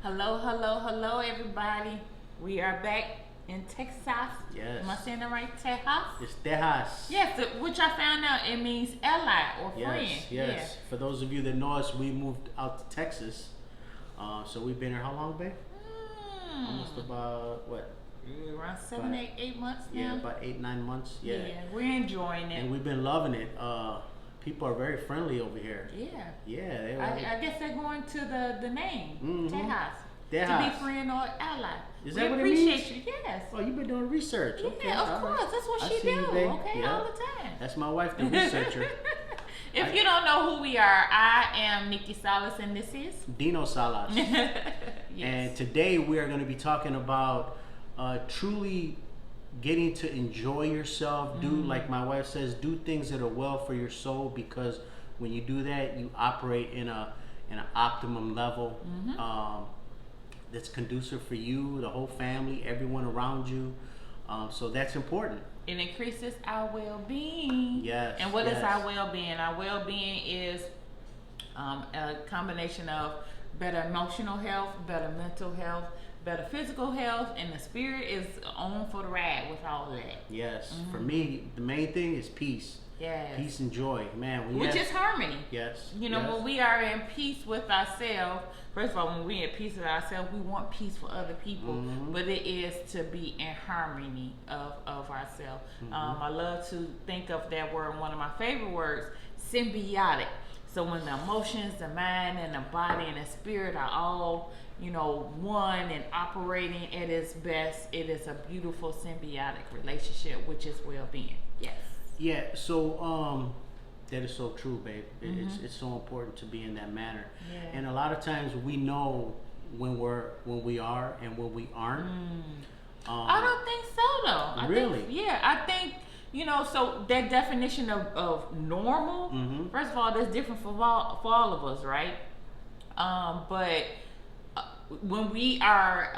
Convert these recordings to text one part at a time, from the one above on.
Hello, hello, hello, everybody. We are back in Texas. Yes. Am I saying that right? Texas? It's Tejas. Yes, which I found out it means ally or friend. Yes, yes. For those of you that know us, we moved out to Texas. So we've been here how long, babe? Almost about what? Around 7, 8 months now. Yeah, about 8, 9 months. Yeah. We're enjoying it. And we've been loving it. People are very friendly over here. Yeah. Yeah. I guess they're going to the name, Tejas. To be friend or ally. Is that what it means? We means? appreciate you, yes. Oh, you've been doing research. Yeah, Okay, of course. right. That's what I she see do, you, babe. okay, Yeah. all the time. That's my wife, the researcher. If you don't know who we are, I am Nikei Salas, and this is Dino Salas. Yes. And today we are going to be talking about truly getting to enjoy yourself. Do, like my wife says, do things that are well for your soul, because when you do that, you operate in an optimum level that's conducive for you, the whole family, everyone around you. So that's important. It increases our well-being. Yes. And what is our well-being? Our well-being is a combination of better emotional health, better mental health, better physical health, and the spirit is on for the ride with all of that. Yes. For me, the main thing is peace. Yes. Peace and joy, man. Which is harmony. Yes. You know, when we are in peace with ourselves, first of all, when we're in peace with ourselves, we want peace for other people, but it is to be in harmony of ourselves. I love to think of that word, one of my favorite words, symbiotic. So when the emotions, the mind, and the body, and the spirit are all, one and operating at its best, it is a beautiful symbiotic relationship, which is well-being. Yes. Yeah, so that is so true, babe. It's so important to be in that manner. Yeah. And a lot of times we know when we are and when we aren't. I don't think so, though. Really? I think so that definition of normal. First of all, that's different for all of us, right? But when we are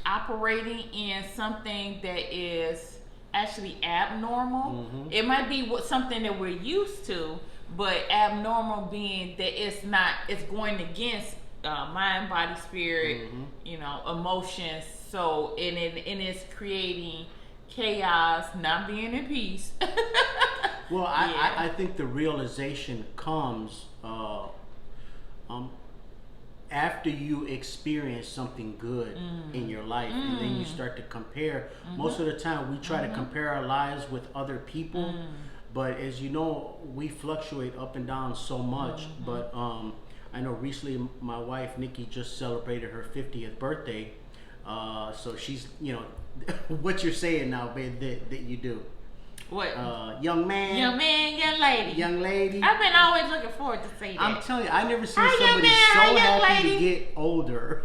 operating in something that is actually abnormal, it might be something that we're used to, but abnormal being that it's going against mind, body, spirit, emotions. So and it's creating chaos, not being in peace. Well, I think the realization comes after you experience something good in your life, and then you start to compare. Most of the time we try to compare our lives with other people, but as you know, we fluctuate up and down so much. But I know recently my wife Nikei just celebrated her 50th birthday, so she's what you're saying now, babe, that you do. What? Young man, young lady. Young lady. I've been always looking forward to say that. I'm telling you, I never seen Hi, somebody young so happy lady. to get older.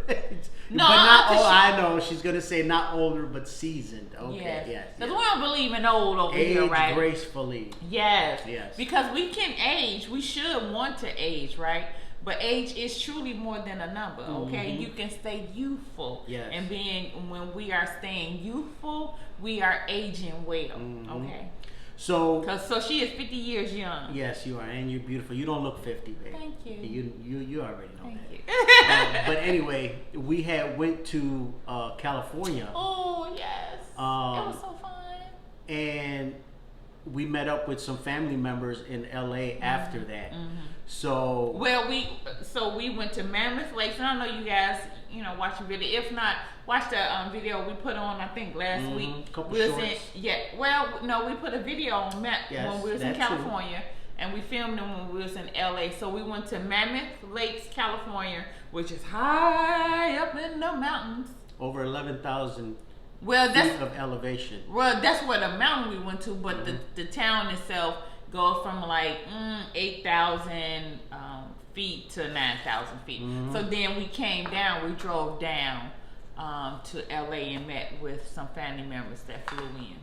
No, but not old. I know she's gonna say not older, but seasoned. Okay, yes. Because we don't believe in old over Age here, right? gracefully. Yes. Yes. Because we can age. We should want to age, right? But age is truly more than a number, okay? You can stay youthful. Yes. And when we are staying youthful, we are aging well, okay? So she is 50 years young. yes, you are, and you're beautiful. You don't look 50, babe. Thank you. You already know Thank that. you. But anyway, we went to California. Oh yes. It was so fun. And we met up with some family members in LA after that. So we went to Mammoth Lakes, and I know you guys watch the video. If not, watch the video we put on, I think last week. Couple we shorts. We put a video on when we was in California, and we filmed them when we was in LA. So we went to Mammoth Lakes, California, which is high up in the mountains. Over 11,000 feet of elevation. Well, that's where the mountain we went to, but the town itself goes from like 8,000 feet to 9,000 feet. So then we came down, we drove down to LA and met with some family members that flew in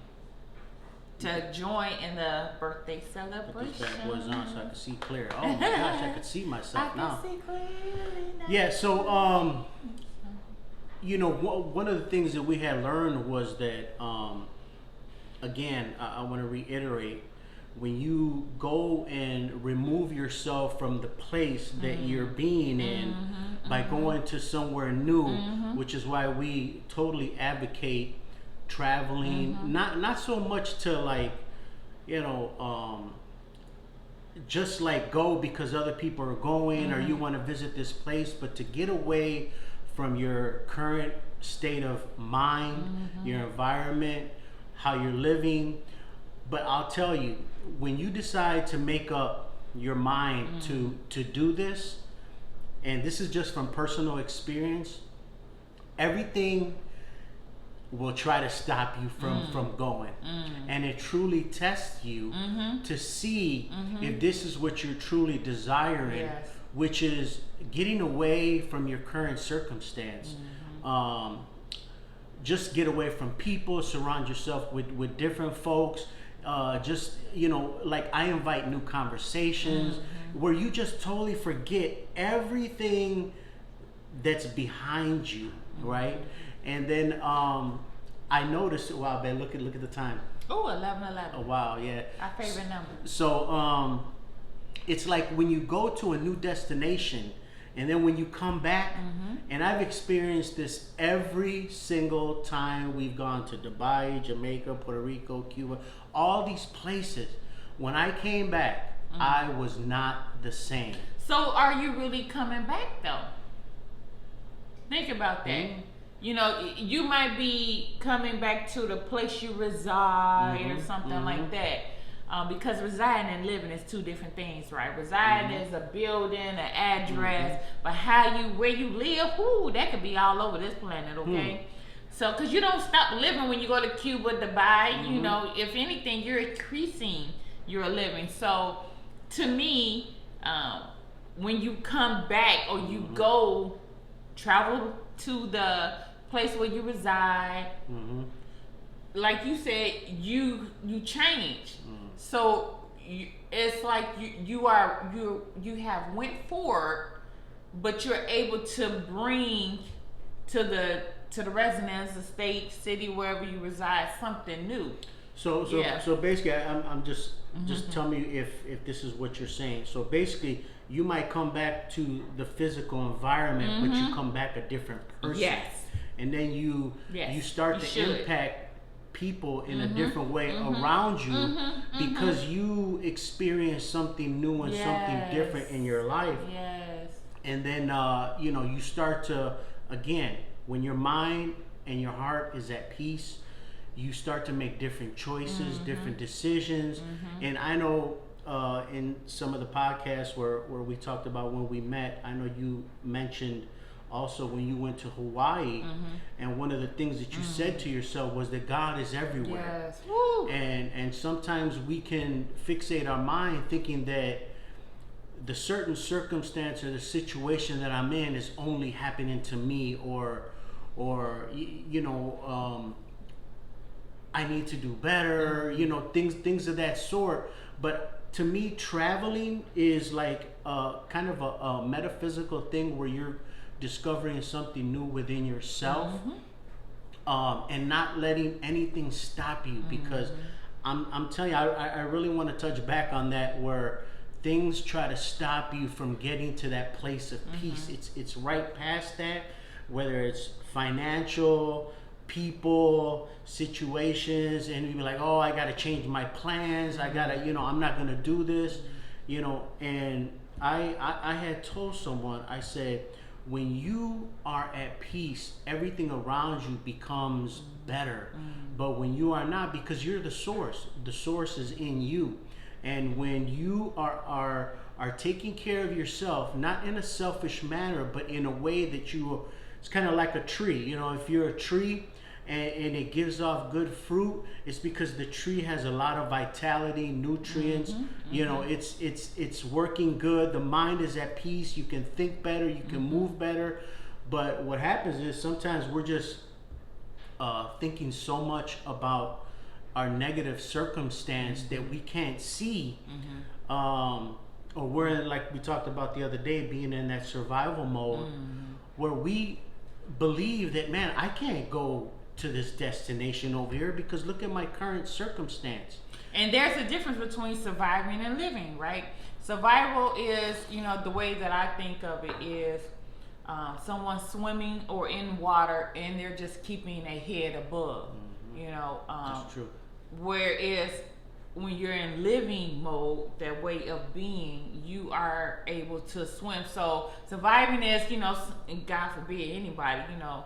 to join in the birthday celebration. Put these bad boys on so I can see clear. Oh my gosh, I could see myself now. I can see clearly now. Yeah, so one of the things that we had learned was that again, I want to reiterate, when you go and remove yourself from the place that you're being in, by going to somewhere new, which is why we totally advocate traveling. Not so much to like, you know, just like go because other people are going or you want to visit this place, but to get away from your current state of mind, your environment, how you're living. But I'll tell you, when you decide to make up your mind to do this, and this is just from personal experience, everything will try to stop you from going. And it truly tests you to see if this is what you're truly desiring, which is getting away from your current circumstance. Just get away from people, surround yourself with different folks. Just, you know, like I invite new conversations where you just totally forget everything that's behind you, right? And then I noticed, wow, man, look at the time. Oh, 11:11. Oh, wow, yeah. Our favorite number. So it's like when you go to a new destination and then when you come back, and I've experienced this every single time we've gone to Dubai, Jamaica, Puerto Rico, Cuba, all these places. When I came back, I was not the same. So are you really coming back though? Think about that. You know, you might be coming back to the place you reside or something like that. Because residing and living is two different things, right? Residing is a building, an address, but where you live, that could be all over this planet, okay? So, because you don't stop living when you go to Cuba, Dubai, you know, if anything, you're increasing your living. So, to me, when you come back or you travel to the place where you reside, like you said, you change. So it's like you have went forward, but you're able to bring to the residence, the state, city, wherever you reside, something new. So basically, I'm just tell me if this is what you're saying. So basically, you might come back to the physical environment, but you come back a different person. Yes. And then you start to impact people in a different way around you because you experience something new and something different in your life. Yes. And then you know, you start to, again, when your mind and your heart is at peace, you start to make different choices, different decisions. And I know in some of the podcasts where we talked about when we met, I know you mentioned also when you went to Hawaii, and one of the things that you said to yourself was that God is everywhere. Yes. Woo. And sometimes we can fixate our mind thinking that the certain circumstance or the situation that I'm in is only happening to me, or you know, I need to do better, you know, things of that sort. But to me, traveling is like kind of a metaphysical thing where you're discovering something new within yourself, and not letting anything stop you. Because I'm telling you, I really want to touch back on that, where things try to stop you from getting to that place of peace. It's right past that, whether it's financial, people, situations, and you be like, oh, I got to change my plans. I got to, you know, I'm not going to do this, you know. And I had told someone, I said, when you are at peace, everything around you becomes better. But when you are not, because you're the source is in you. And when you are taking care of yourself, not in a selfish manner, but in a way that it's kind of like a tree. You know, if you're a tree and it gives off good fruit, it's because the tree has a lot of vitality, nutrients. You know, it's working good. The mind is at peace. You can think better. You can move better. But what happens is sometimes we're just thinking so much about our negative circumstance that we can't see, or we're in, like we talked about the other day, being in that survival mode, where we believe that, man, I can't go to this destination over here because look at my current circumstance. And there's a difference between surviving and living, right? Survival is, you know, the way that I think of it is, someone swimming or in water and they're just keeping a head above. You know, that's true. Whereas when you're in living mode, that way of being, you are able to swim. So surviving is, you know, God forbid anybody, you know,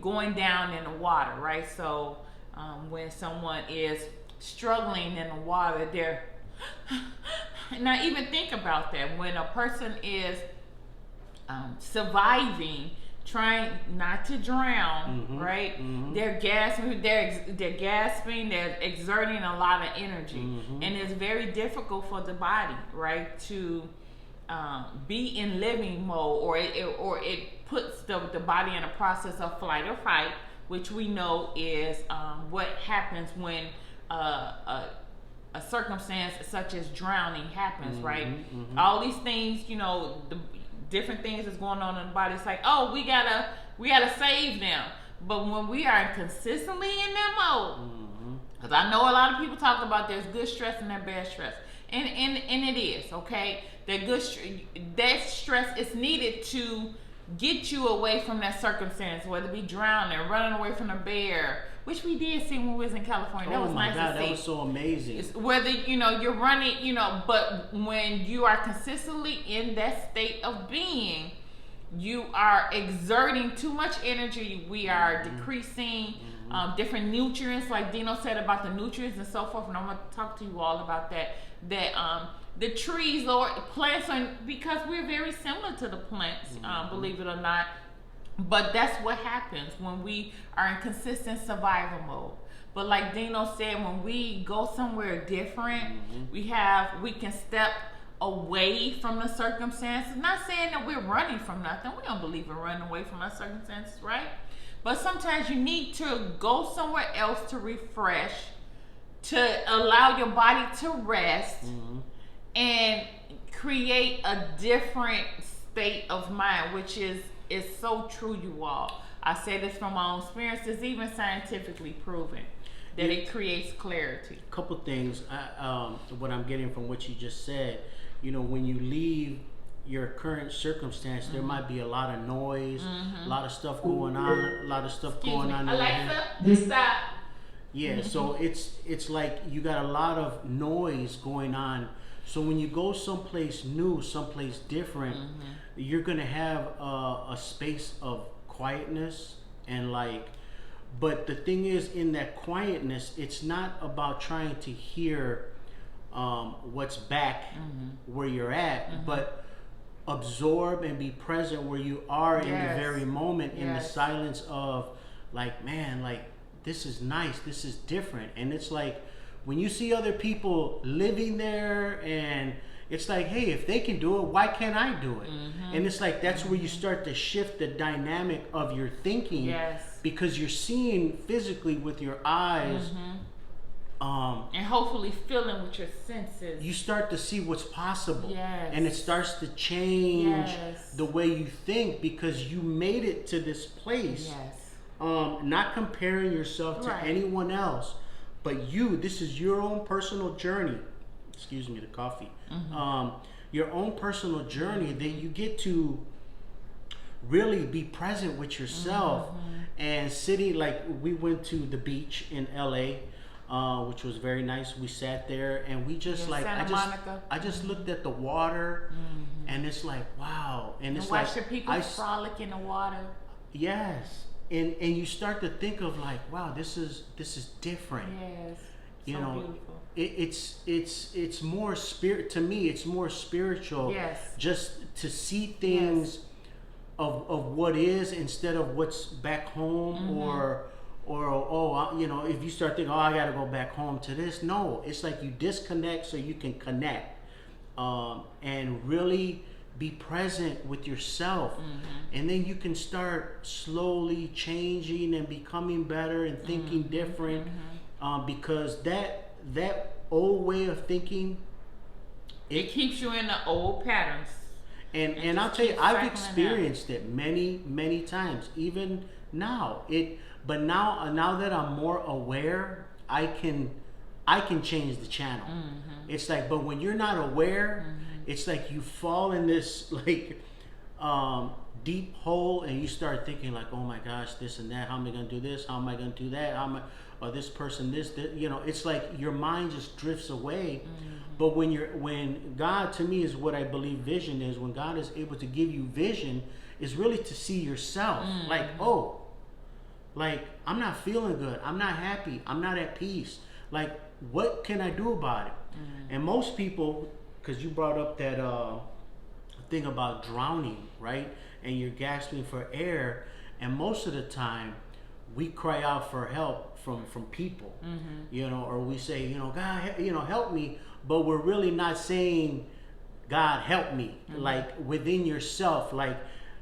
going down in the water, right? So when someone is struggling in the water, they're now even think about that. When a person is surviving, trying not to drown, right? They're gasping, they're exerting a lot of energy, and it's very difficult for the body, right, to be in living mode, or it puts the body in a process of flight or fight, which we know is what happens when a circumstance such as drowning happens, right? All these things, you know, the different things that's going on in the body. It's like, oh, we gotta save them. But when we are consistently in that mode, because I know a lot of people talk about there's good stress and there's bad stress, and it is okay. That stress is needed to get you away from that circumstance, whether it be drowning, running away from a bear, which we did see when we was in California. That was nice to see. That was so amazing. It's whether, you know, you're running, you know, but when you are consistently in that state of being, you are exerting too much energy. We are decreasing different nutrients, like Dino said about the nutrients and so forth. And I'm going to talk to you all about that. The trees or plants, because we're very similar to the plants, believe it or not. But that's what happens when we are in consistent survival mode. But like Dino said, when we go somewhere different, we can step away from the circumstances. Not saying that we're running from nothing. We don't believe in running away from our circumstances, right? But sometimes you need to go somewhere else to refresh, to allow your body to rest, and create a different state of mind, which is so true, you all. I say this from my own experience. It's even scientifically proven that it creates clarity. A couple things. What I'm getting from what you just said, you know, when you leave your current circumstance, there might be a lot of noise, a lot of stuff going on, Alexa, stop. Yeah, so it's like you got a lot of noise going on. So when you go someplace new, someplace different, you're gonna have a space of quietness and like. But the thing is, in that quietness, it's not about trying to hear what's back where you're at, but absorb and be present where you are in the very moment, in the silence of like, man, like this is nice, this is different. And it's like when you see other people living there, and it's like, hey, if they can do it, why can't I do it? And it's like that's where you start to shift the dynamic of your thinking, because you're seeing physically with your eyes, and hopefully feeling with your senses. You start to see what's possible, and it starts to change the way you think, because you made it to this place. Not comparing yourself to anyone else, but you. This is your own personal journey. Excuse me, the coffee. Your own personal journey that you get to really be present with yourself. And sitting, like we went to the beach in LA, which was very nice. We sat there and we just I just looked at the water, and it's like, wow. And it's watch the people frolic in the water. Yes. And you start to think of like, wow, this is different. You know, beautiful. It's more spirit to me. It's more spiritual. Just to see things of what is instead of what's back home, or you know, if you start thinking, oh, I got to go back home to this. No, it's like you disconnect so you can connect, and really be present with yourself, and then you can start slowly changing and becoming better and thinking different, because that old way of thinking, it keeps you in the old patterns. And I'll tell you, I've experienced it many times, even now. But now that I'm more aware, I can change the channel. It's like, but when you're not aware, it's like you fall in this like deep hole, and you start thinking like, oh my gosh, this and that, how am I going to do this, how am I going to do that, how am I, or this person this, you know, it's like your mind just drifts away. But when God, to me, is what I believe vision is, when God is able to give you vision, is really to see yourself like, oh, like, I'm not feeling good, I'm not happy, I'm not at peace, like, what can I do about it? And most people, because you brought up that thing about drowning, right? And you're gasping for air, and most of the time we cry out for help from people, you know, or we say, you know, God, you know, help me, but we're really not saying, God, help me, like within yourself, like,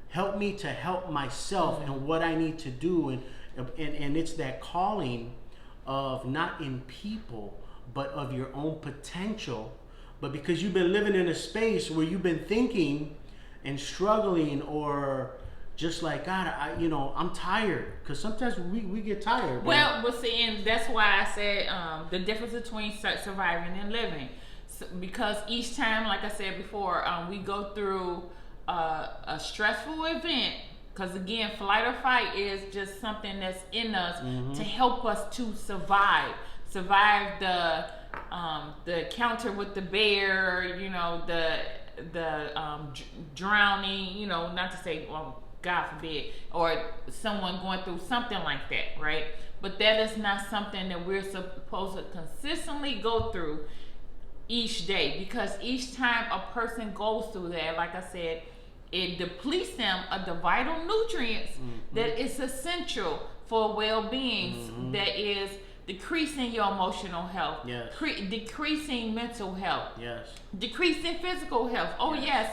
help me to help myself and what I need to do, and it's that calling of not in people, but of your own potential. But because you've been living in a space where you've been thinking and struggling, or just like, God, you know, I'm tired, because sometimes we get tired. Well, but see, and that's why I said the difference between surviving and living, because each time, like I said before, we go through a stressful event. Because again, flight or fight is just something that's in us to help us to survive the encounter with the bear, you know, the drowning, you know, not to say, well, God forbid, or someone going through something like that, right? But that is not something that we're supposed to consistently go through each day, because each time a person goes through that, like I said, it depletes them of the vital nutrients that is essential for well-being, that is decreasing your emotional health, decreasing mental health, decreasing physical health.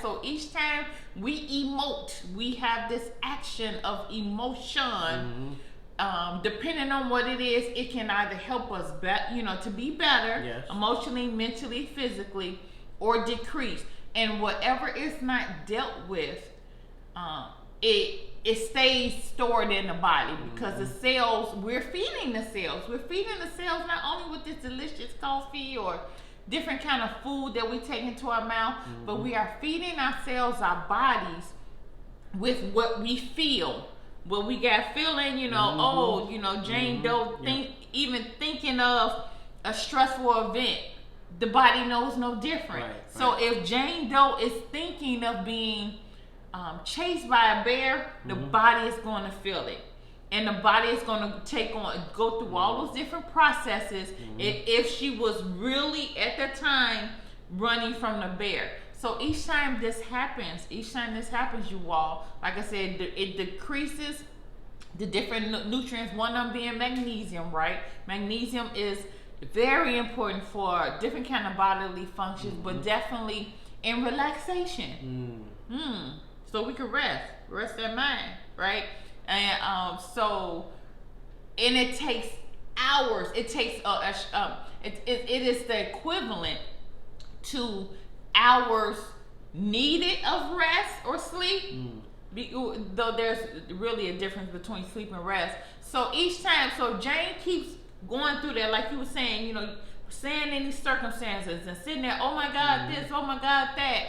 So each time we emote, we have this action of emotion. Depending on what it is, it can either help us to be better emotionally, mentally, physically, or decrease. And whatever is not dealt with, it stays stored in the body, because the cells, we're feeding the cells. We're feeding the cells not only with this delicious coffee or different kind of food that we take into our mouth, but we are feeding our cells, our bodies, with what we feel. What we got feeling, you know, Jane Doe even thinking of a stressful event, the body knows no different. So if Jane Doe is thinking of being chased by a bear, the body is going to feel it, and the body is going to go through all those different processes. If she was really at the time running from the bear. So each time this happens, you all, like I said, it decreases the different nutrients. One of them being magnesium, right? Magnesium is very important for different kind of bodily functions, but definitely in relaxation. So we can rest that mind, right? And and it takes hours. It takes it is the equivalent to hours needed of rest or sleep. Though there's really a difference between sleep and rest. So each time, so Jane keeps going through that, like you were saying, you know, saying in these circumstances and sitting there, oh my God, this, oh my God, that.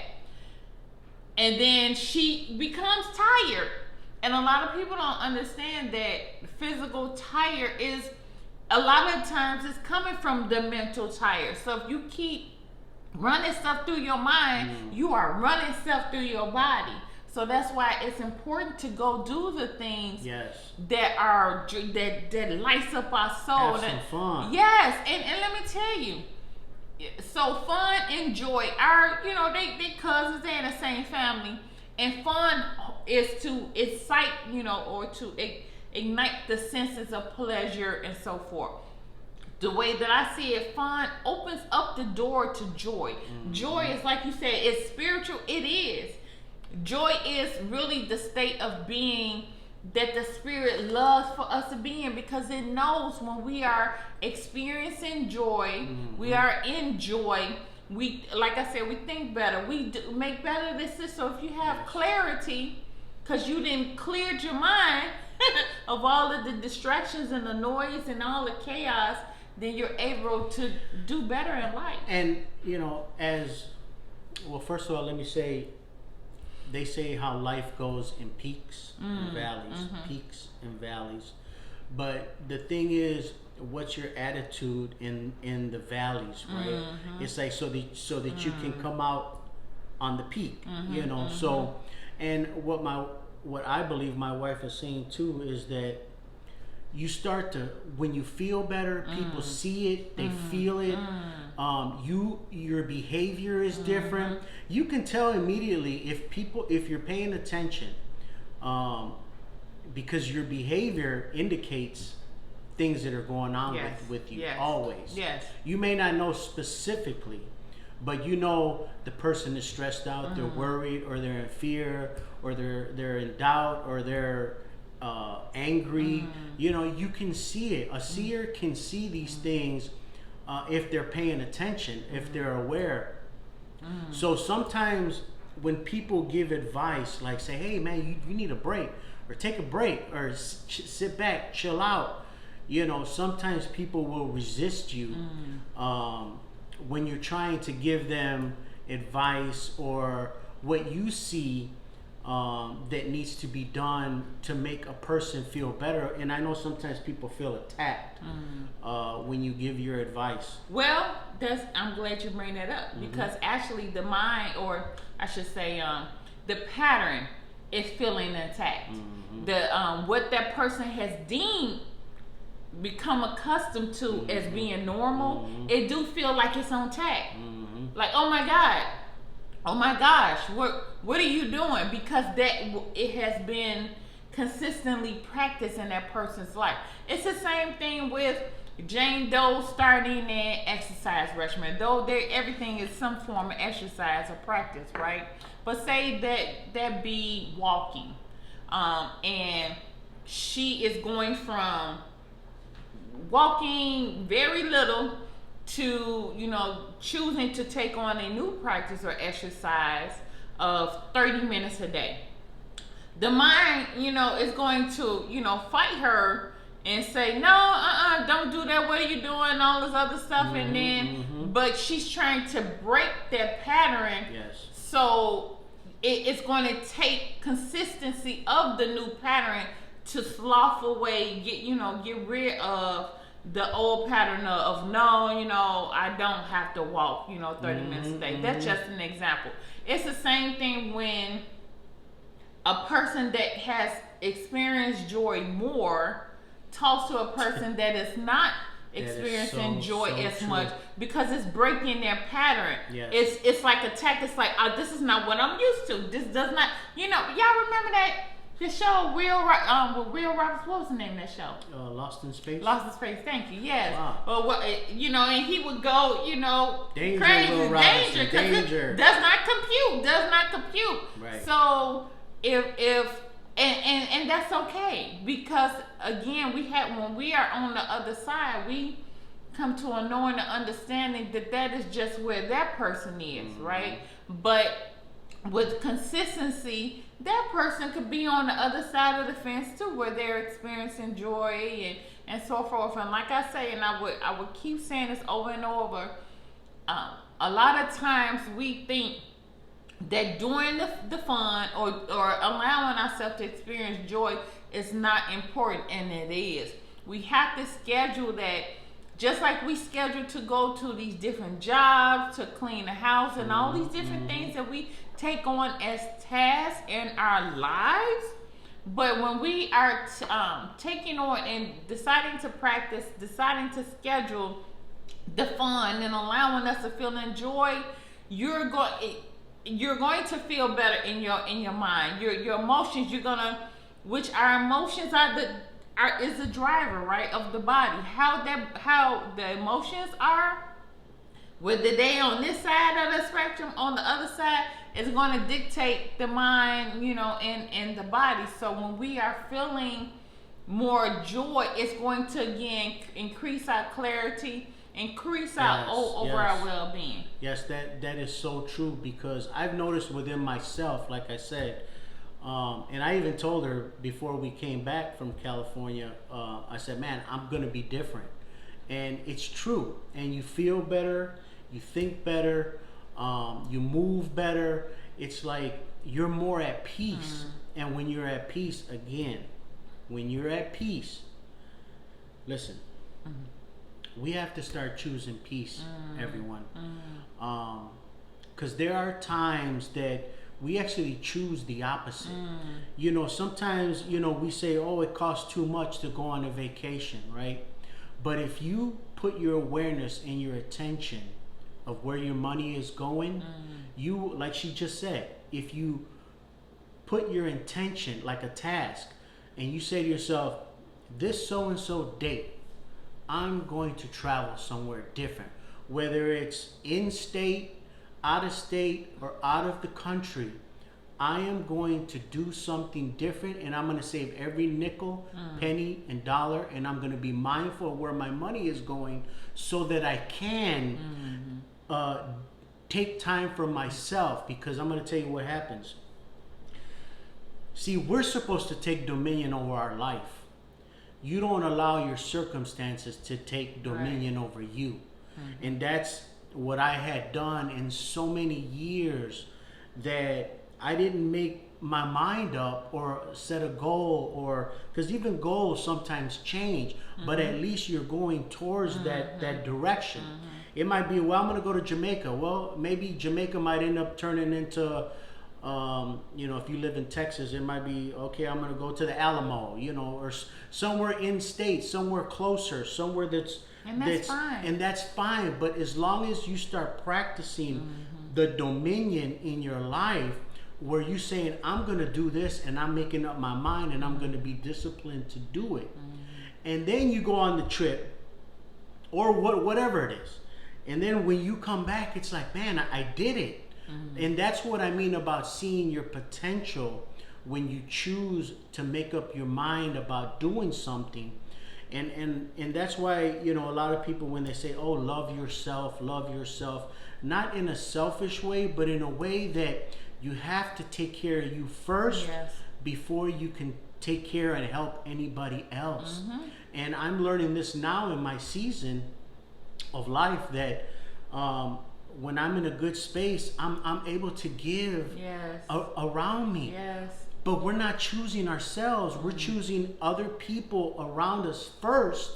And then she becomes tired. And a lot of people don't understand that physical tired is, a lot of times it's coming from the mental tired. So if you keep running stuff through your mind, you are running stuff through your body. So that's why it's important to go do the things that lights up our soul. Have some fun. Yes, and let me tell you, so fun and joy are, you know, they cousins, they're in the same family, and fun is to excite, you know, or to ignite the senses of pleasure and so forth. The way that I see it, fun opens up the door to joy. Joy is, like you said, it's spiritual. It is. Joy is really the state of being that the spirit loves for us to be in, because it knows when we are experiencing joy, we are in joy, we, like I said, we think better, we make better decisions. So if you have clarity, because you didn't cleared your mind of all of the distractions and the noise and all the chaos, then you're able to do better in life. And, you know, as well, first of all, let me say, they say how life goes in peaks and valleys, peaks and valleys. But the thing is, what's your attitude in the valleys, right? It's like so that you can come out on the peak, you know. So, and what I believe my wife is saying too is that you start to, when you feel better, people see it, they feel it. Your behavior is different. You can tell immediately if you're paying attention, because your behavior indicates things that are going on with you always. Yes. You may not know specifically, but you know the person is stressed out, they're worried, or they're in fear, or they're in doubt, or they're angry. You know, you can see it. A seer can see these things if they're paying attention, if they're aware. So sometimes when people give advice, like say, hey man, you need a break, or take a break, or sit back, chill out, you know, sometimes people will resist you when you're trying to give them advice or what you see that needs to be done to make a person feel better. And I know sometimes people feel attacked when you give your advice. Well, I'm glad you bring that up, because actually the mind, or I should say the pattern, is feeling attacked. What that person has become accustomed to as being normal, it do feel like it's on attack. Like, oh my God, oh my gosh, what are you doing? Because it has been consistently practiced in that person's life. It's the same thing with Jane Doe starting an exercise regimen. Though everything is some form of exercise or practice, right? But say that be walking, and she is going from walking very little to, you know, choosing to take on a new practice or exercise of 30 minutes a day. The mind, you know, is going to, you know, fight her and say, no, don't do that. What are you doing? All this other stuff. And then, but she's trying to break that pattern. Yes. So it's going to take consistency of the new pattern to slough away, get rid of the old pattern of no, you know, I don't have to walk, you know, 30 minutes a day. That's just an example. It's the same thing when a person that has experienced joy more talks to a person that is not experiencing joy as much, because it's breaking their pattern. Yes. It's like attack. It's like, this is not what I'm used to. This does not, you know, y'all remember that? The show, Will Roberts, what was the name of that show? Lost in Space. Lost in Space, thank you, yes. Wow. But, you know, and he would go, you know, danger, crazy, Will Robinson, danger. It does not compute. Right. So, and that's okay, because, again, when we are on the other side, we come to a knowing and understanding that is just where that person is, right? But with consistency, that person could be on the other side of the fence too, where they're experiencing joy and so forth. And like I say, and I would keep saying this over and over, a lot of times we think that doing the fun or allowing ourselves to experience joy is not important, and it is. We have to schedule that, just like we schedule to go to these different jobs, to clean the house, and all these different things that we take on as tasks in our lives. But when we are taking on and deciding to practice, deciding to schedule the fun and allowing us to feel joy, you're going to feel better in your mind. Your emotions, which our emotions is the driver, right, of the body. How the emotions are, whether they on this side of the spectrum, on the other side, is going to dictate the mind, you know, and the body. So when we are feeling more joy, it's going to again increase our clarity, increase our our well-being. Yes, that is so true, because I've noticed within myself, like I said, and I even told her before we came back from California, I said, man, I'm going to be different. And it's true. And you feel better, you think better, you move better. It's like, you're more at peace. And when you're at peace, again, when you're at peace, listen, we have to start choosing peace, everyone. Because there are times that we actually choose the opposite. You know, sometimes, you know, we say, oh, it costs too much to go on a vacation, right? But if you put your awareness and your attention of where your money is going, you, like she just said, if you put your intention like a task and you say to yourself, this so-and-so date, I'm going to travel somewhere different, whether it's in-state, out of state, or out of the country. I am going to do something different, and I'm going to save every nickel, penny, and dollar, and I'm going to be mindful of where my money is going so that I can take time for myself, because I'm going to tell you what happens. See, we're supposed to take dominion over our life. You don't allow your circumstances to take dominion over you. And that's what I had done in so many years, that I didn't make my mind up or set a goal, or because even goals sometimes change, but at least you're going towards that direction. It might be, well, I'm going to go to Jamaica. Well, maybe Jamaica might end up turning into, you know, if you live in Texas, it might be, okay, I'm going to go to the Alamo, you know, or somewhere in state, somewhere closer, somewhere that's fine. And that's fine. But as long as you start practicing the dominion in your life, where you saying, I'm going to do this, and I'm making up my mind, and I'm going to be disciplined to do it. And then you go on the trip, or whatever it is. And then when you come back, it's like, man, I did it. And that's what I mean about seeing your potential when you choose to make up your mind about doing something. And that's why, you know, a lot of people, when they say, oh, love yourself, not in a selfish way, but in a way that you have to take care of you first before you can take care and help anybody else. And I'm learning this now in my season of life, that when I'm in a good space, I'm able to give around me. But we're not choosing ourselves. We're choosing other people around us first.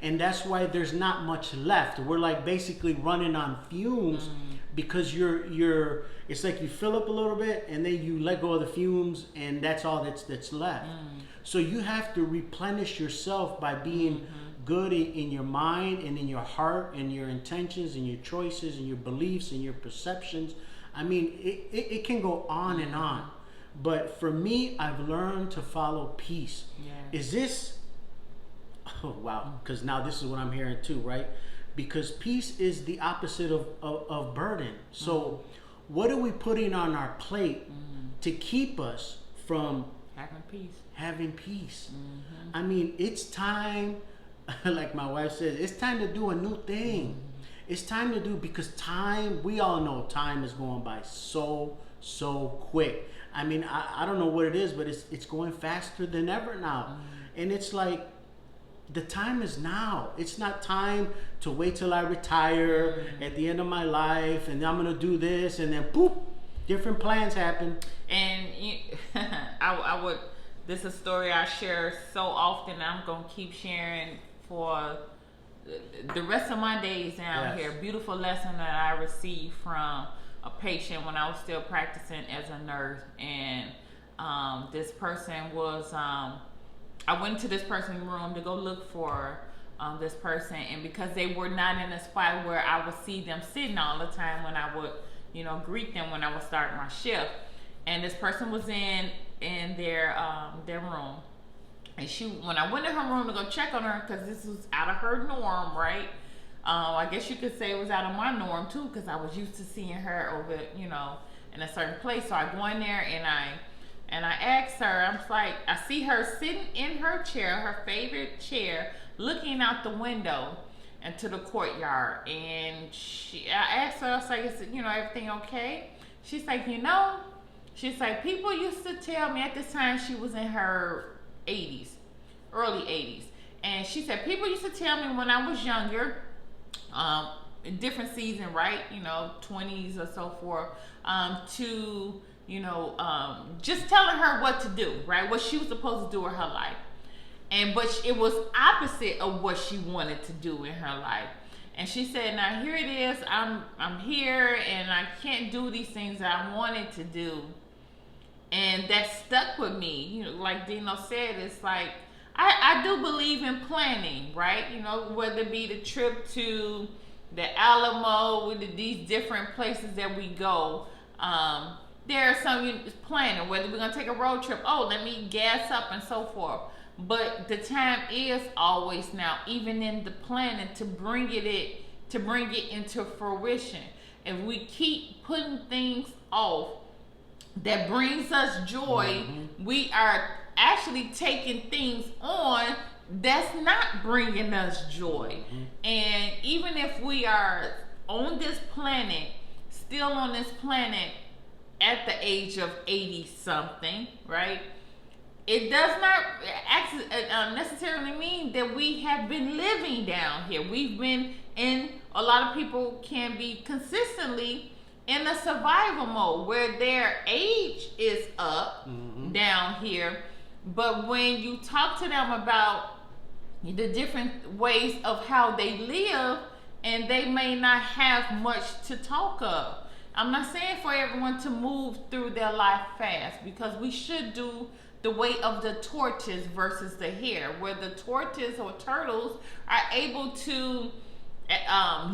And that's why there's not much left. We're like basically running on fumes, because you're it's like you fill up a little bit and then you let go of the fumes, and that's all that's left. So you have to replenish yourself by being good in your mind and in your heart and your intentions and your choices and your beliefs and your perceptions. I mean, it can go on and on. But for me, I've learned to follow peace. Is this, oh wow, because now this is what I'm hearing too, right? Because peace is the opposite of burden. So what are we putting on our plate to keep us from having peace? I mean, it's time, like my wife says, it's time to do a new thing. It's time to do, because time, we all know time is going by so quick. I mean, I don't know what it is, but it's going faster than ever now. And it's like, the time is now. It's not time to wait till I retire at the end of my life and I'm going to do this, and then poop, different plans happen. And I would, this is a story I share so often, I'm going to keep sharing for the rest of my days down here. Beautiful lesson that I received from a patient when I was still practicing as a nurse. And this person was, I went to this person's room to go look for this person, and because they were not in a spot where I would see them sitting all the time when I would, you know, greet them when I would start my shift. And this person was in their room, and when I went in her room to go check on her, because this was out of her norm, right? I guess you could say it was out of my norm too, because I was used to seeing her over, you know, in a certain place. So I go in there and I asked her, I'm like, I see her sitting in her chair, her favorite chair, looking out the window into the courtyard. And I asked her, I was like, is, you know, everything okay? She's like, you know, she's like, people used to tell me, at this time she was in her 80s, early 80s. And she said, people used to tell me when I was younger, in different season, right? You know, 20s or so forth, to just telling her what to do, right? What she was supposed to do in her life. But it was opposite of what she wanted to do in her life. And she said, now here it is, I'm here and I can't do these things that I wanted to do. And that stuck with me. Like Dino said, it's like, I do believe in planning, right? Whether it be the trip to the Alamo, with these different places that we go. There are some planning, whether we're going to take a road trip. Oh, let me gas up and so forth. But the time is always now, even in the planning, to bring it into fruition. If we keep putting things off that brings us joy, we are actually taking things on that's not bringing us joy. And even if we are on this planet, still on this planet at the age of 80 something, right? It does not necessarily mean that we have been living down here. We've been a lot of people can be consistently in a survival mode where their age is up down here. But when you talk to them about the different ways of how they live, and they may not have much to talk of. I'm not saying for everyone to move through their life fast, because we should do the way of the tortoise versus the hare, where the tortoise or turtles are able to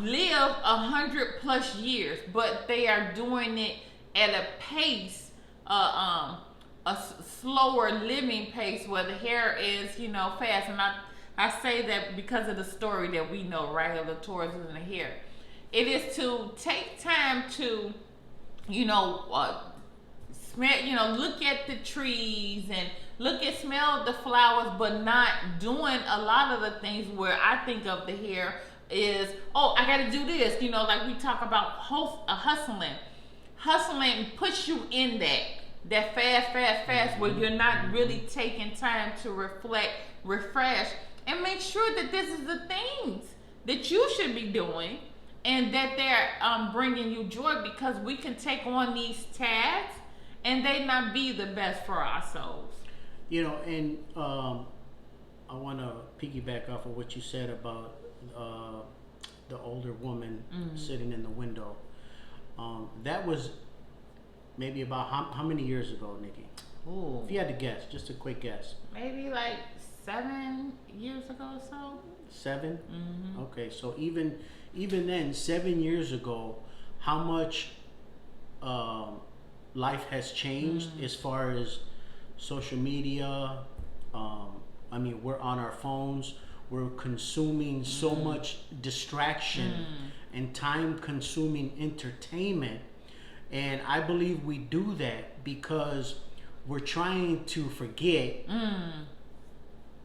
live 100+ years, but they are doing it at a pace, a slower living pace, where the hare is, fast. And I say that because of the story that we know, right, of the tortoise and the hare. It is to take time to, smell, look at the trees and smell the flowers, but not doing a lot of the things where I think of the hare is, oh, I got to do this, like we talk about hustling. Hustling puts you in that fast, where you're not really taking time to reflect, refresh, and make sure that this is the things that you should be doing and that they're bringing you joy, because we can take on these tasks and they not be the best for our souls. And I want to piggyback off of what you said about the older woman sitting in the window. That was maybe about how many years ago, Nikki? Ooh. If you had to guess, just a quick guess. Maybe like 7 years ago or so. 7? Okay, so even then, 7 years ago, how much life has changed as far as social media. We're on our phones. We're consuming so much distraction and time-consuming entertainment. And I believe we do that because we're trying to forget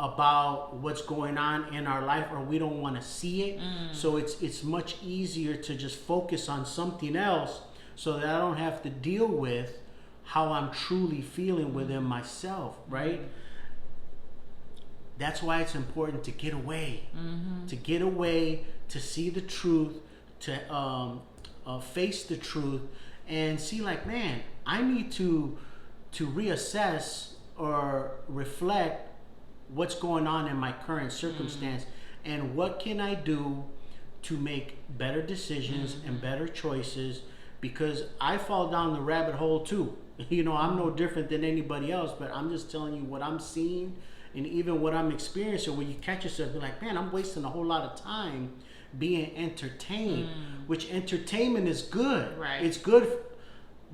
about what's going on in our life, or we don't want to see it. So it's much easier to just focus on something else so that I don't have to deal with how I'm truly feeling within myself, right? That's why it's important to get away, to see the truth, to face the truth, and see, like, man, I need to reassess or reflect what's going on in my current circumstance, and what can I do to make better decisions and better choices, because I fall down the rabbit hole too. I'm no different than anybody else, but I'm just telling you what I'm seeing and even what I'm experiencing, where you catch yourself, be like, man, I'm wasting a whole lot of time being entertained, which entertainment is good. Right. It's good,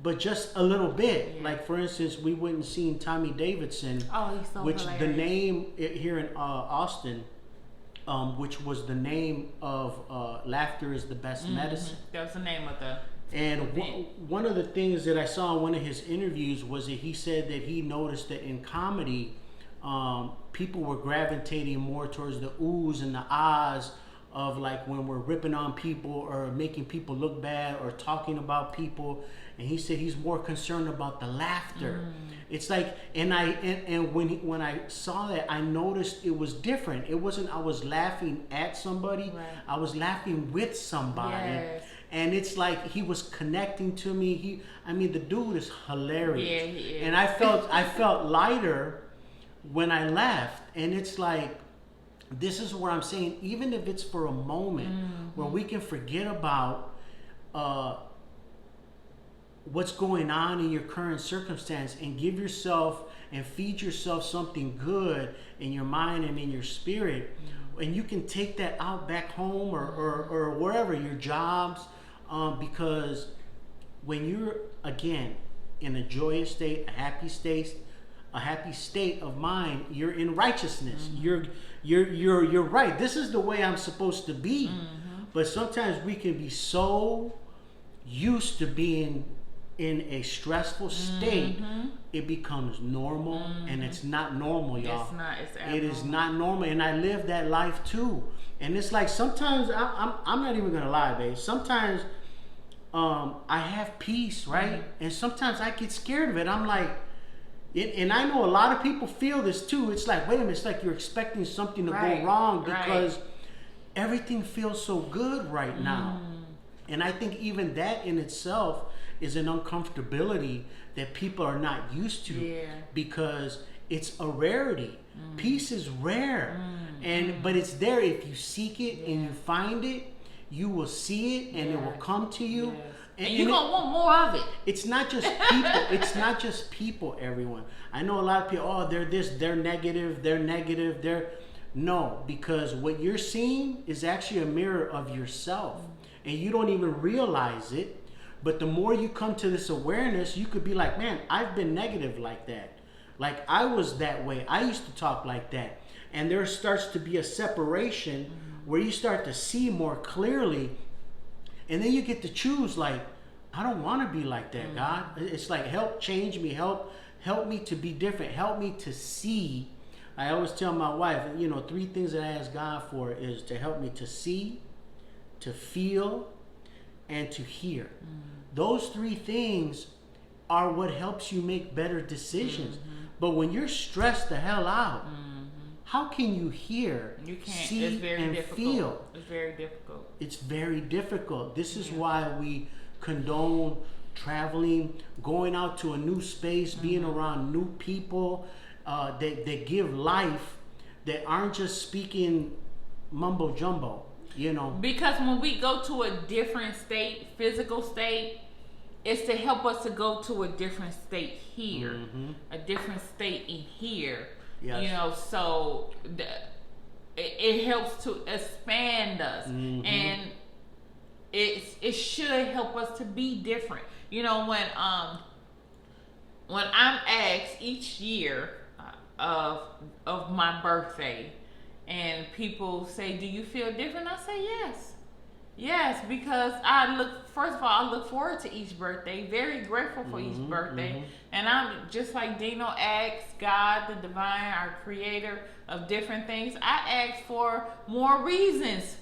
but just a little bit. Like, for instance, we went and seen Tommy Davidson, which hilarious. The name here in Austin, which was the name of Laughter is the Best Medicine. That's the name of the And one of the things that I saw in one of his interviews was that he said that he noticed that in comedy, people were gravitating more towards the oohs and the ahs of, like, when we're ripping on people or making people look bad or talking about people. And he said he's more concerned about the laughter. It's like, and when I saw that, I noticed it was different. It wasn't I was laughing at somebody, I was laughing with somebody. Yes. and it's like he was connecting to me. I mean, the dude is hilarious. Yeah, he is. And I felt lighter when I left, and it's like, this is where I'm saying, even if it's for a moment, where we can forget about what's going on in your current circumstance, and give yourself and feed yourself something good in your mind and in your spirit, and you can take that out back home or wherever, your jobs, because when you're, again, in a joyous state, a happy state of mind, you're in righteousness. You're right. This is the way I'm supposed to be. But sometimes we can be so used to being in a stressful state, it becomes normal, and it's not normal, y'all. It's not. It's abnormal. It is not normal, and I live that life too. And it's like, sometimes I'm not even gonna lie, babe. Sometimes I have peace, right? And sometimes I get scared of it. I'm like, and I know a lot of people feel this too. It's like, wait a minute, it's like you're expecting something to go wrong because everything feels so good right now. And I think even that in itself is an uncomfortability that people are not used to, because it's a rarity. Peace is rare, but it's there if you seek it and you find it. You will see it, and it will come to you. And you're gonna want more of it. It's not just people. It's not just people, everyone. I know a lot of people, oh, they're this, they're negative, no, because what you're seeing is actually a mirror of yourself, and you don't even realize it. But the more you come to this awareness, you could be like, man, I've been negative like that. Like, I was that way. I used to talk like that. And there starts to be a separation where you start to see more clearly. And then you get to choose, like, I don't want to be like that, God. It's like, help change me. Help me to be different. Help me to see. I always tell my wife, 3 things that I ask God for is to help me to see, to feel, and to hear. Those 3 things are what helps you make better decisions. But when you're stressed the hell out, how can you hear, you can't. see, it's very and difficult. feel? It's very difficult. It's very difficult. This is why we condone traveling, going out to a new space, being around new people that give life, that aren't just speaking mumbo jumbo, Because when we go to a different state, physical state, it's to help us to go to a different state here, a different state in here. Yes. So it helps to expand us, and it should help us to be different. When I'm asked each year of my birthday, and people say, "Do you feel different?" I say, "Yes." Yes, because first of all, I look forward to each birthday, very grateful for each birthday. And I'm just like Dino asked God, the divine, our creator of different things. I ask for more reasons,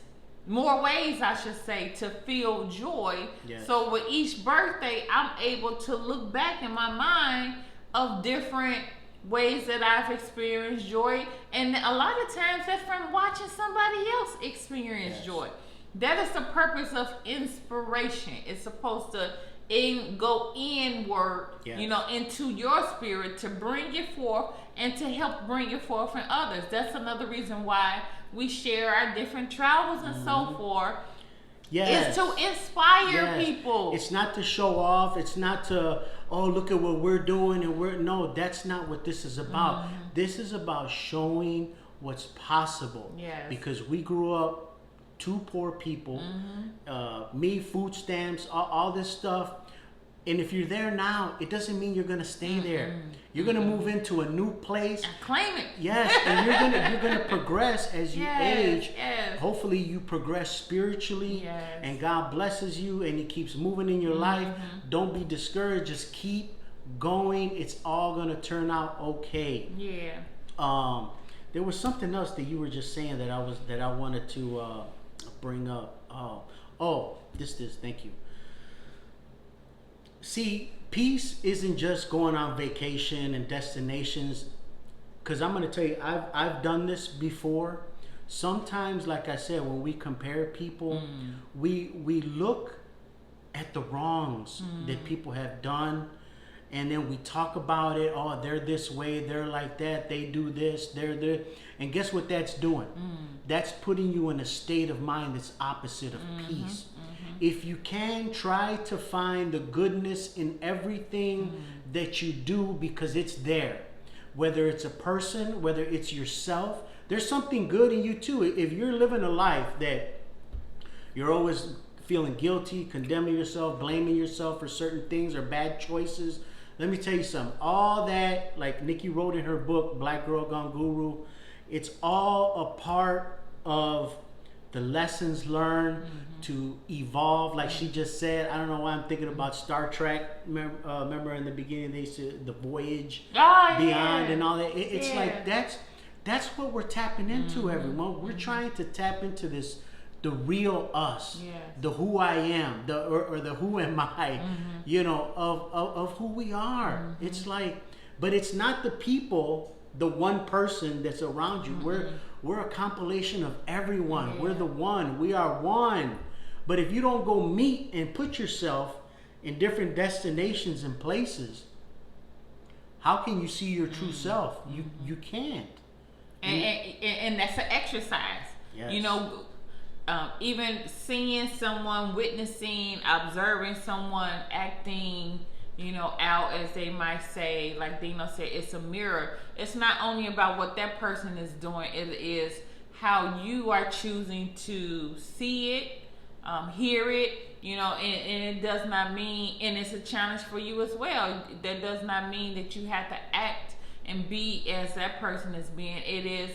more ways, I should say, to feel joy. Yes. So with each birthday, I'm able to look back in my mind of different ways that I've experienced joy. And a lot of times that's from watching somebody else experience joy. That is the purpose of inspiration. It's supposed to go inward, into your spirit, to bring it forth and to help bring it forth in others. That's another reason why we share our different travels and so forth. It's to inspire people. It's not to show off. It's not to, oh, look at what we're doing. No, that's not what this is about. This is about showing what's possible. Yes. Because we grew up 2 poor people, me, food stamps, all this stuff. And if you're there now, it doesn't mean you're gonna stay there. You're gonna move into a new place. And claim it. Yes, and you're gonna progress as you age. Yes. Hopefully you progress spiritually, and God blesses you, and He keeps moving in your life. Don't be discouraged. Just keep going. It's all gonna turn out okay. Yeah. There was something else that you were just saying that I wanted to bring up. This. Thank you. See, peace isn't just going on vacation and destinations. Because I'm going to tell you, I've done this before. Sometimes, like I said, when we compare people, we look at the wrongs that people have done. And then we talk about it. Oh, they're this way, they're like that, they do this, they're there. And guess what that's doing? That's putting you in a state of mind that's opposite of peace. If you can, try to find the goodness in everything that you do, because it's there. Whether it's a person, whether it's yourself, there's something good in you too. If you're living a life that you're always feeling guilty, condemning yourself, blaming yourself for certain things or bad choices, let me tell you something. All that, like Nikei wrote in her book, Black Girl Gone Guru, it's all a part of the lessons learned to evolve. Like she just said, I don't know why I'm thinking about Star Trek. Remember in the beginning they said the voyage beyond and all that. It's like that's what we're tapping into, everyone. We're trying to tap into this, the real us, the who I am, or the who am I, you know, of who we are. It's like, but it's not the people, the one person that's around you. We're a compilation of everyone. We're the one. We are one. But if you don't go meet and put yourself in different destinations and places, how can you see your true self? You can't. And that's an exercise. You know, even seeing someone, witnessing, observing someone acting, you know, out, as they might say, like Dino said, it's a mirror. It's not only about what that person is doing, it is how you are choosing to see it, hear it, you know, and it does not mean, and it's a challenge for you as well. That does not mean that you have to act and be as that person is being. It is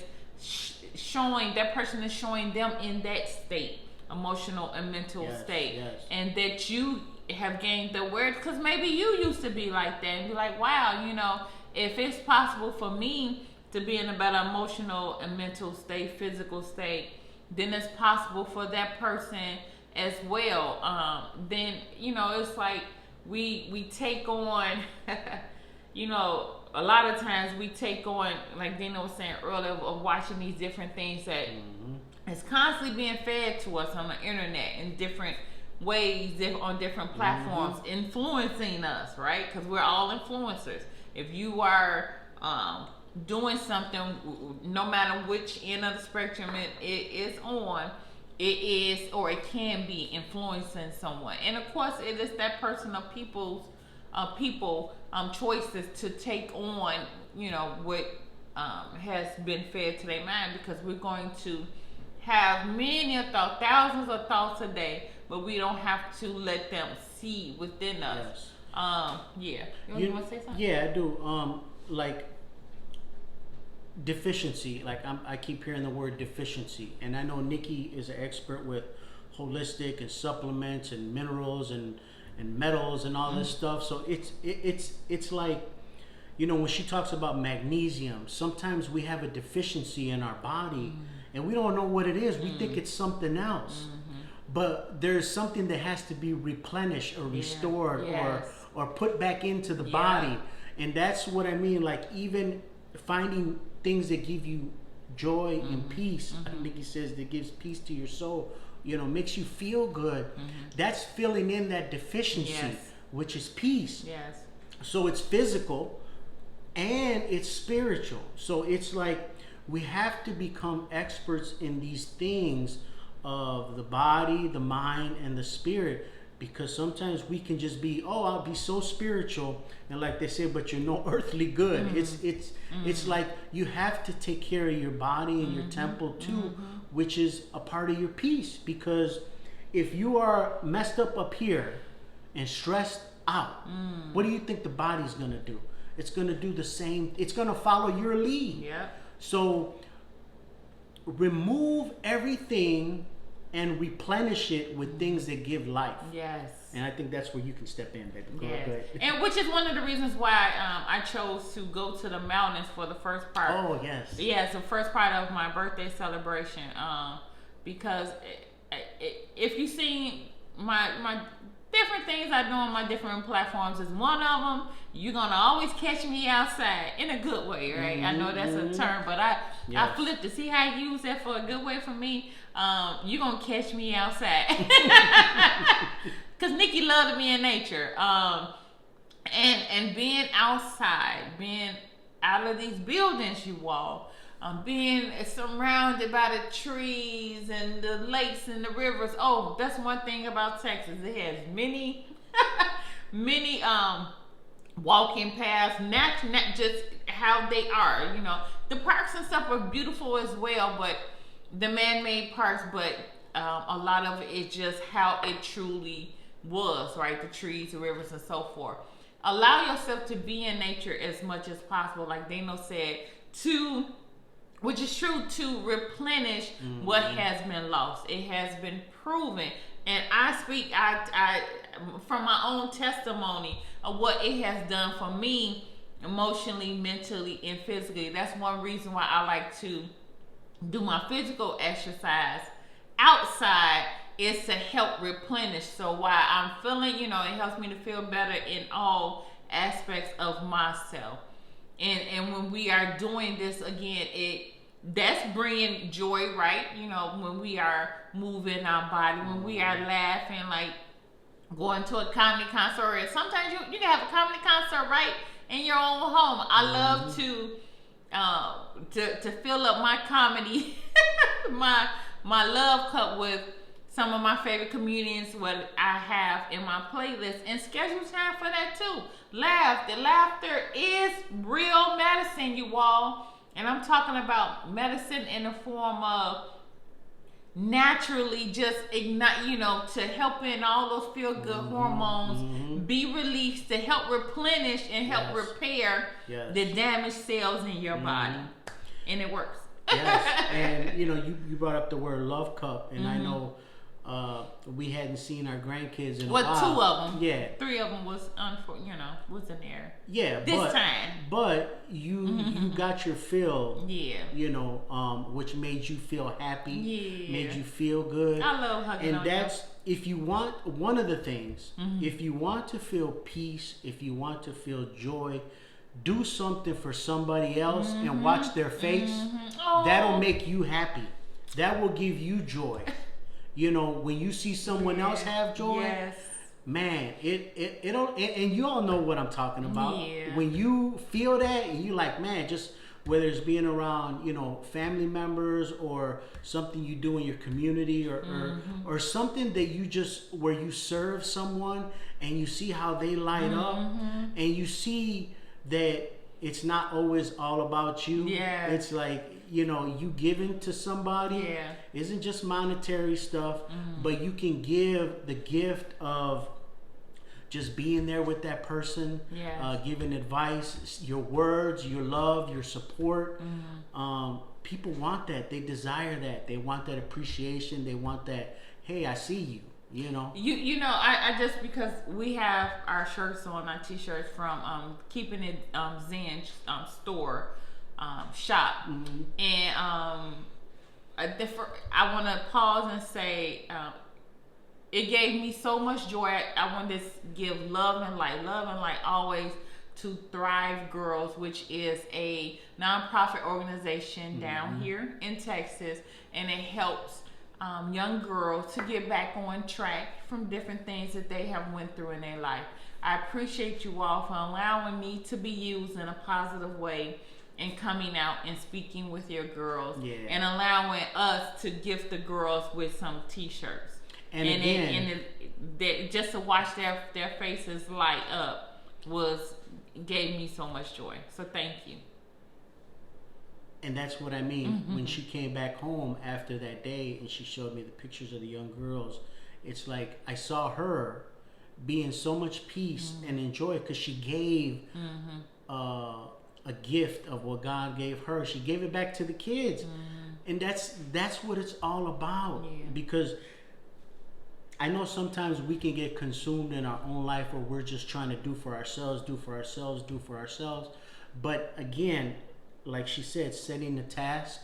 showing, that person is showing them in that state, emotional and mental state, and that you have gained the awareness, because maybe you used to be like that and be like, wow, you know, if it's possible for me to be in a better emotional and mental state, physical state, then it's possible for that person as well. Then, you know, it's like we take on you know, a lot of times we take on, like Dino was saying earlier, of watching these different things that is constantly being fed to us on the internet in different ways, on different platforms, influencing us, right? Because we're all influencers. If you are doing something, no matter which end of the spectrum it is on, it is, or it can be, influencing someone. And of course, it is that person of people's choices to take on, you know, what has been fed to their mind, because we're going to have many a thought, thousands of thoughts a day, but we don't have to let them see within us. You want to say something? Yeah, I do. Like deficiency. Like I keep hearing the word deficiency, and I know Nikei is an expert with holistic and supplements and minerals and metals and all this stuff. So it's like, you know, when she talks about magnesium, sometimes we have a deficiency in our body and we don't know what it is. We think it's something else. But there's something that has to be replenished or restored or put back into the body. And that's what I mean. Like even finding things that give you joy and peace. Nikei says that gives peace to your soul, you know, makes you feel good. That's filling in that deficiency, which is peace. So it's physical and it's spiritual. So it's like we have to become experts in these things of the body, the mind, and the spirit, because sometimes we can just be, oh, I'll be so spiritual, and like they say, but you're no earthly good. It's like you have to take care of your body and your temple too, which is a part of your peace. Because if you are messed up here and stressed out, what do you think the body's gonna do? It's gonna do the same. It's gonna follow your lead. So remove everything and replenish it with things that give life. And I think that's where you can step in, baby. Go ahead. And which is one of the reasons why I chose to go to the mountains for the first part. Oh, yes. Yeah, it's the first part of my birthday celebration. Because if you see my different things I do on my different platforms, is one of them, you're going to always catch me outside in a good way, right? I know that's a term, but I flipped it. See how I use that for a good way for me? You're going to catch me outside. Because Nikki loved to be in nature. And being outside, being out of these buildings you walk, being surrounded by the trees and the lakes and the rivers. Oh, that's one thing about Texas. It has many, many walking paths, not just how they are. You know, the parks and stuff are beautiful as well, but the man-made parks. But a lot of it is just how it truly was, right? The trees, the rivers, and so forth. Allow yourself to be in nature as much as possible, like Dino said, which is true, to replenish what has been lost. It has been proven, and I speak I from my own testimony of what it has done for me emotionally, mentally, and physically. That's one reason why I like to do my physical exercise outside, is to help replenish. So while I'm feeling, it helps me to feel better in all aspects of myself. And when we are doing this again, that's bringing joy, right? When we are moving our body, when we are laughing, like going to a comedy concert, or sometimes you can have a comedy concert right in your own home. I love to fill up my comedy, my love cup with some of my favorite comedians, what I have in my playlist, and schedule time for that too. Laugh. The laughter is real medicine, you all. And I'm talking about medicine in the form of naturally just ignite, to help in all those feel-good hormones be released, to help replenish and help repair the damaged cells in your body. And it works. Yes. And, you brought up the word love cup, and I know we hadn't seen our grandkids in a while. 2 of them. Yeah. 3 of them was was in there. Yeah. This time. But you got your fill. Yeah. Which made you feel happy. Yeah. Made you feel good. I love hugging on And that's, if you want, one of the things, if you want to feel peace, if you want to feel joy, do something for somebody else and watch their face. Oh. That'll make you happy. That will give you joy. When you see someone else have joy, man, it'll, and you all know what I'm talking about. Yeah. When you feel that, and you like, man, just whether it's being around, family members, or something you do in your community, or something that you just, where you serve someone and you see how they light up, and you see that it's not always all about you. Yeah. It's like, you giving to somebody isn't just monetary stuff, but you can give the gift of just being there with that person, giving advice, your words, your love, your support. People want that. They desire that. They want that appreciation. They want that, hey, I see you. I just, because we have our shirts on, our t-shirts from Keeping It Zen store shop, and I want to pause and say it gave me so much joy. I want to give love and light always to Thrive Girls, which is a nonprofit organization down here in Texas, and it helps young girls to get back on track from different things that they have went through in their life. I appreciate you all for allowing me to be used in a positive way and coming out and speaking with your girls, and allowing us to gift the girls with some t-shirts. And just to watch their faces light up gave me so much joy. So thank you. And that's what I mean. When she came back home after that day and she showed me the pictures of the young girls, it's like I saw her be in so much peace and enjoy, because she gave a gift of what God gave her. She gave it back to the kids. And that's what it's all about. Because I know sometimes we can get consumed in our own life where we're just trying to do for ourselves. But again, like she said, setting a task,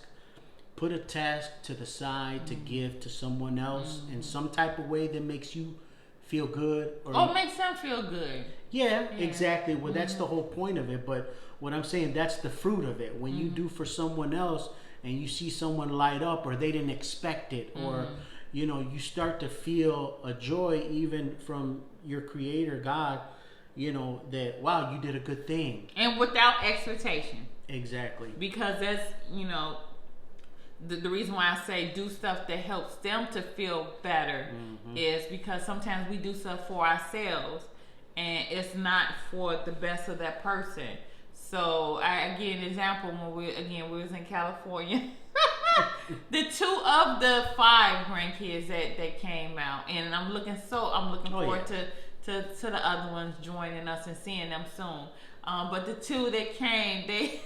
put a task to the side to give to someone else in some type of way that makes you feel good. Or makes them feel good. Yeah, exactly. Well, that's the whole point of it. But what I'm saying, that's the fruit of it. When you do for someone else and you see someone light up, or they didn't expect it, or you know, you start to feel a joy even from your creator God, you know, that wow, you did a good thing, and without expectation. Exactly. Because that's, you know, the reason why I say do stuff that helps them to feel better is because sometimes we do stuff for ourselves and it's not for the best of that person. So I give an example when we was in California. The 2 of the 5 grandkids that came out, and I'm looking forward to the other ones joining us and seeing them soon. But the 2 that came, they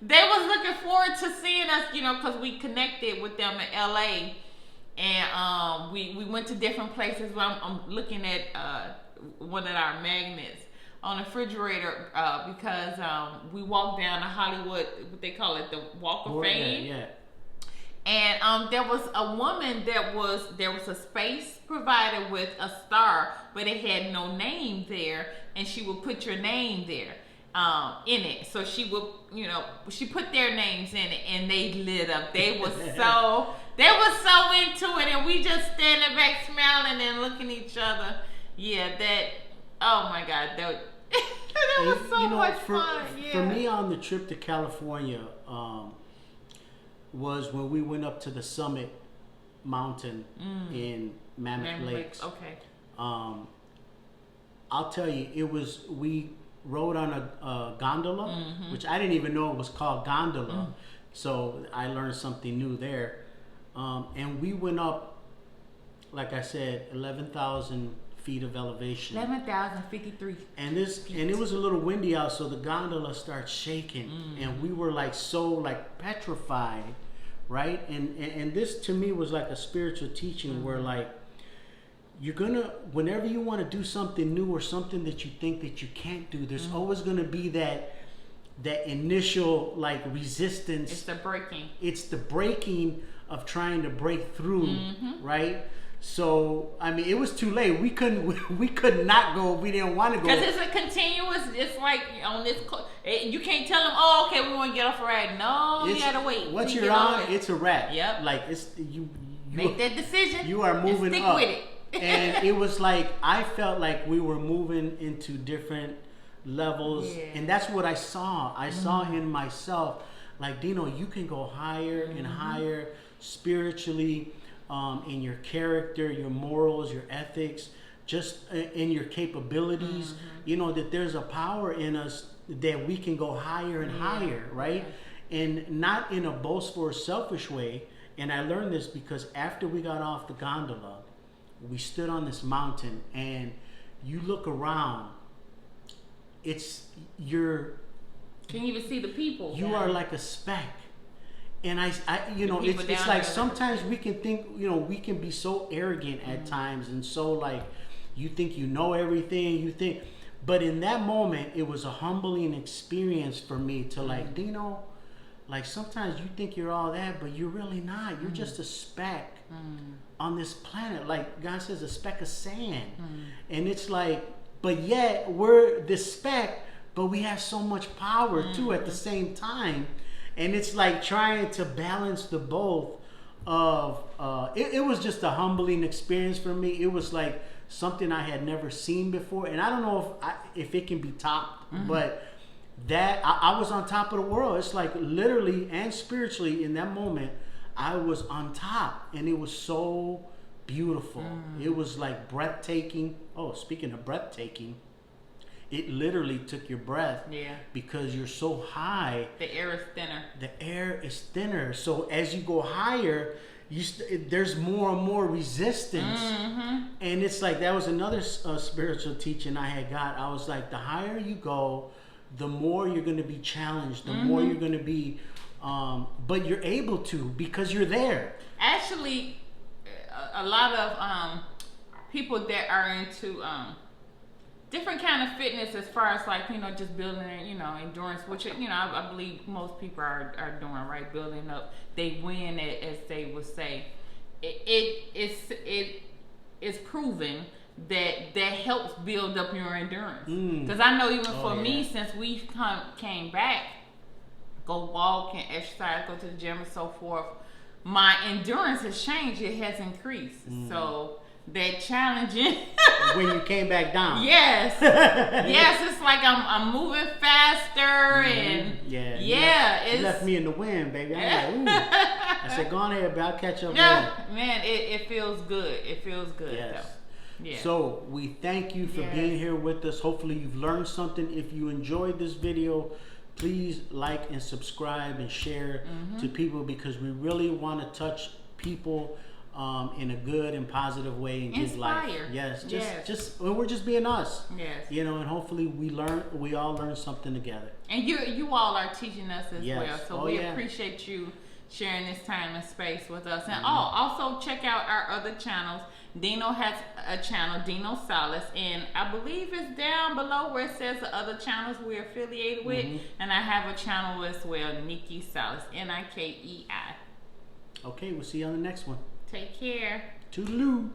they was looking forward to seeing us, you know, because we connected with them in LA, and we went to different places. I'm looking at one of our magnets on the refrigerator because we walked down to Hollywood, what they call it, the Walk of Fame. Yeah. And there was a woman there was a space provided with a star, but it had no name there, and she would put your name there in it. So she would, you know, she put their names in it, and they lit up. They was so into it, and we just standing back smiling and looking at each other. Yeah, oh my God, that was so much fun. Yeah. For me, on the trip to California, was when we went up to the summit mountain in Mammoth Lakes. Okay. I'll tell you, we rode on a gondola, which I didn't even know it was called gondola. So I learned something new there. And we went up, like I said, 11,000 feet of elevation. 11,053 and it was a little windy out, so the gondola starts shaking, and we were like petrified, right? And this to me was like a spiritual teaching where like you're gonna, whenever you want to do something new or something that you think that you can't do, there's always gonna be that initial like resistance. It's the breaking of trying to break through, right? So I mean, it was too late. We could not go. We didn't want to go because it's a continuous. It's like on this. You can't tell them, oh, okay, we want to get off a ride. No, you gotta wait. Once you're on, it's a wrap. Yep. Like it's you make that decision. You are moving stick up. with it. And it was like I felt like we were moving into different levels, and that's what I saw. I saw in myself, like, Dino, you can go higher and higher spiritually. In your character, your morals, your ethics, just in your capabilities, you know, that there's a power in us that we can go higher and higher, right? And not in a boastful or selfish way. And I learned this because after we got off the gondola, we stood on this mountain, and you look around, can you even see the people? You are like a speck. And I you know, it's like sometimes we can think, you know, we can be so arrogant at times, and so like you think you know everything, but in that moment it was a humbling experience for me to like, Dino, like sometimes you think you're all that, but you're really not. You're just a speck on this planet. Like God says, a speck of sand. And it's like, but yet we're this speck, but we have so much power too at the same time. And it's like trying to balance the both of, it was just a humbling experience for me. It was like something I had never seen before. And I don't know if it can be topped, but that, I was on top of the world. It's like literally and spiritually in that moment, I was on top, and it was so beautiful. It was like breathtaking. Oh, speaking of breathtaking, it literally took your breath. Yeah. Because you're so high. The air is thinner. The air is thinner. So as you go higher, there's more and more resistance. And it's like, that was another spiritual teaching I had got. I was like, the higher you go, the more you're going to be challenged, the more you're going to be, but you're able to because you're there. Actually, a lot of people that are into different kind of fitness, as far as like, you know, just building, you know, endurance, which, you know, I believe most people are doing, right? Building up, they win it, as they would say. It is proven that helps build up your endurance. Because I know even for me, since we came back, go walk and exercise, go to the gym and so forth, my endurance has changed. It has increased. So that challenging. When you came back down. Yes. Yes, it's like I'm moving faster and you left me in the wind, baby. I'm like, ooh. I said, go on ahead, but I'll catch up later. Man, it feels good. It feels good. Yes. Though. Yeah. So we thank you for being here with us. Hopefully you've learned something. If you enjoyed this video, please like and subscribe and share to people, because we really want to touch people in a good and positive way and give life. Yes, just we're just being us. Yes. You know, and hopefully we all learn something together. And you all are teaching us as well. So we yeah. appreciate you sharing this time and space with us. And also check out our other channels. Dino has a channel, Dino Salas, and I believe it's down below where it says the other channels we're affiliated with. And I have a channel as well, Nikei Salas, Nikei. Okay, we'll see you on the next one. Take care. Toodaloo.